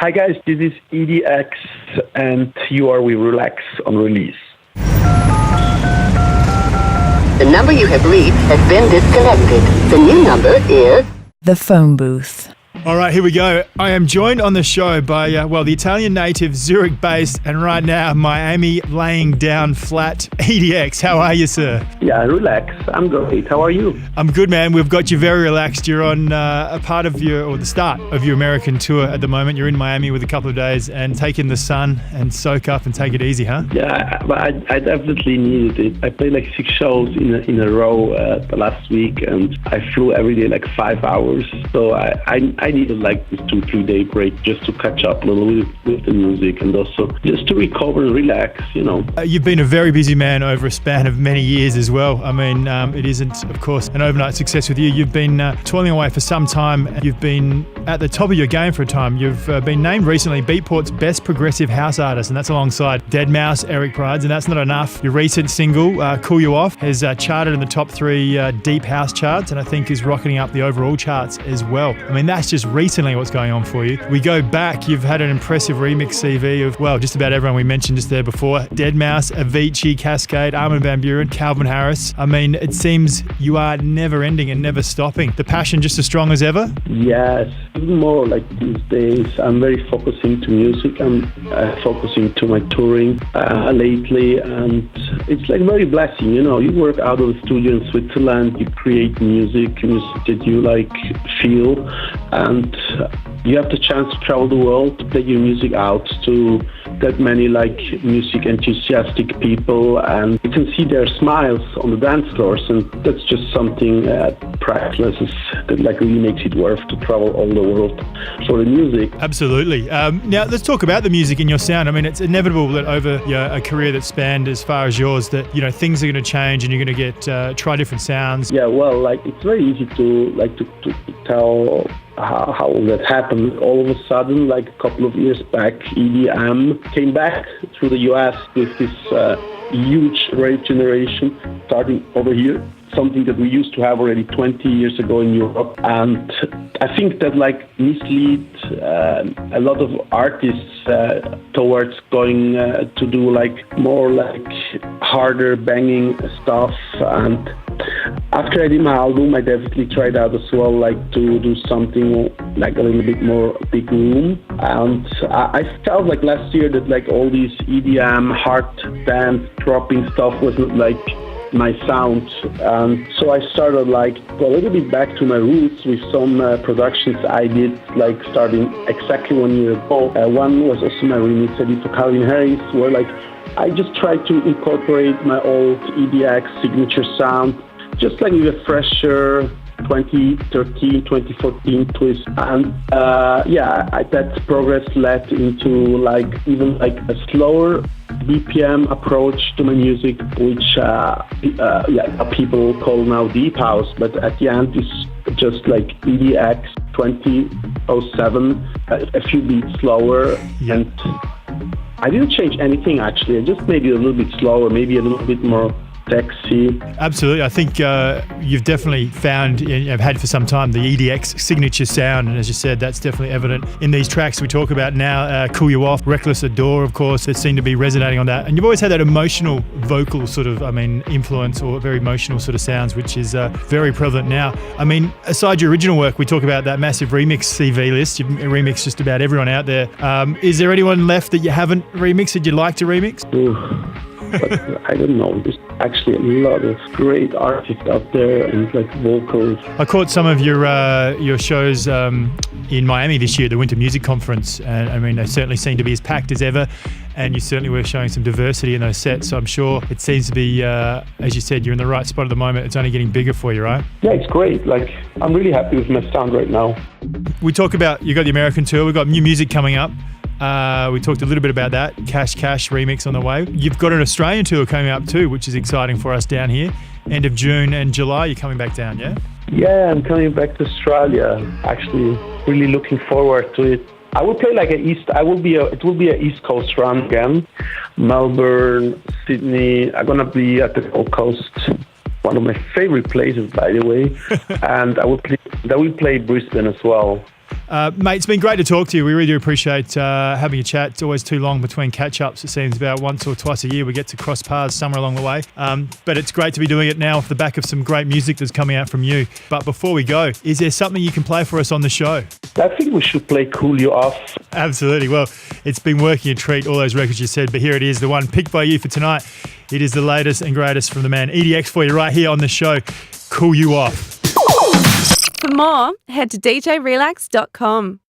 Hi guys, this is EDX and you are with Reelax on release. The number you have reached has been disconnected. The new number is... The phone booth. All right, here we go. I am joined on the show by, the Italian native, Zurich-based, and right now, Miami laying down flat, EDX. How are you, sir? Yeah, Relax. I'm great. How are you? I'm good, man. We've got you very relaxed. You're on a part of the start of your American tour at the moment. You're in Miami with a couple of days and taking the sun and soak up and take it easy, huh? Yeah, but I definitely needed it. I played like 6 shows in a row the last week, and I flew every day like 5 hours. So I needed like this 2-3 day break just to catch up a little bit with the music and also just to recover and relax, You've been a very busy man over a span of many years as well. I mean, it isn't, of course, an overnight success with you. You've been toiling away for some time. You've been at the top of your game for a time. You've been named recently Beatport's Best Progressive House Artist, and that's alongside Deadmau5, Eric Prydz, and that's not enough. Your recent single, Cool You Off, has charted in the top 3 Deep House charts, and I think is rocketing up the overall charts as well. I mean, that's just recently what's going on for you. We go back, you've had an impressive remix CV of, just about everyone we mentioned just there before. Deadmau5, Avicii, Cascade, Armin van Buuren, Calvin Harris. I mean, it seems you are never ending and never stopping. The passion just as strong as ever? Yes, even more like these days. I'm very focusing to music. I'm focusing to my touring lately, and it's like very blessing, You work out of the studio in Switzerland, you create music that you like feel, and you have the chance to travel the world, to play your music out to that many like music enthusiastic people, and you can see their smiles on the dance floors, and that's just something priceless that like really makes it worth to travel all the world for the music. Absolutely. Now let's talk about the music and your sound. I mean, it's inevitable that over a career that spanned as far as yours, that things are going to change and you're going to get try different sounds. Yeah, well, like it's very easy to tell how that happened. All of a sudden, like a couple of years back, EDM came back through the US with this huge rave generation starting over here, something that we used to have already 20 years ago in Europe. And I think that like mislead a lot of artists towards going to do like more like harder banging stuff. And after I did my album, I definitely tried out as well, like to do something like a little bit more big room. And I felt like last year that like all these EDM hard dance dropping stuff wasn't like my sound, and so I started like a little bit back to my roots with some productions I did like starting exactly 1 year ago. One was also my remix I did for Calvin Harris, where like I just tried to incorporate my old EDX signature sound, just like with a fresher 2013, 2014 twist. And that progress led into like even like a slower BPM approach to my music, which people call now deep house, but at the end it's just like EDX 2007, a few beats slower. Yeah. And I didn't change anything actually. I just made it a little bit slower, maybe a little bit more sexy. Absolutely. I think you've definitely found, have had for some time, the EDX signature sound. And as you said, that's definitely evident in these tracks we talk about now. Cool You Off, Reckless Adore, of course, that seem to be resonating on that. And you've always had that emotional vocal sort of, influence, or very emotional sort of sounds, which is very prevalent now. I mean, aside your original work, we talk about that massive remix CV list. You've remixed just about everyone out there. Is there anyone left that you haven't remixed that you'd like to remix? But I don't know. There's actually a lot of great artists out there and like vocals. I caught some of your shows in Miami this year, the Winter Music Conference, and they certainly seem to be as packed as ever. And you certainly were showing some diversity in those sets. So I'm sure it seems to be, as you said, you're in the right spot at the moment. It's only getting bigger for you, right? Yeah, it's great. Like I'm really happy with my sound right now. We talk about, you got the American tour. We've got new music coming up. We talked a little bit about that. Cash remix on the way. You've got an Australian tour coming up too, which is exciting for us down here. End of June and July, you're coming back down, yeah? Yeah, I'm coming back to Australia. Actually, really looking forward to it. I will play like it will be a East Coast run again. Melbourne, Sydney. I'm gonna be at the Gold Coast, one of my favorite places, by the way. And I will play Brisbane as well. Mate, it's been great to talk to you. We really do appreciate having a chat. It's always too long between catch-ups. It seems about once or twice a year we get to cross paths somewhere along the way. But it's great to be doing it now off the back of some great music that's coming out from you. But before we go, is there something you can play for us on the show? I think we should play Cool You Off. Absolutely. Well, it's been working a treat, all those records you said, but here it is, the one picked by you for tonight. It is the latest and greatest from the man EDX for you right here on the show. Cool You Off. For more, head to djrelax.com.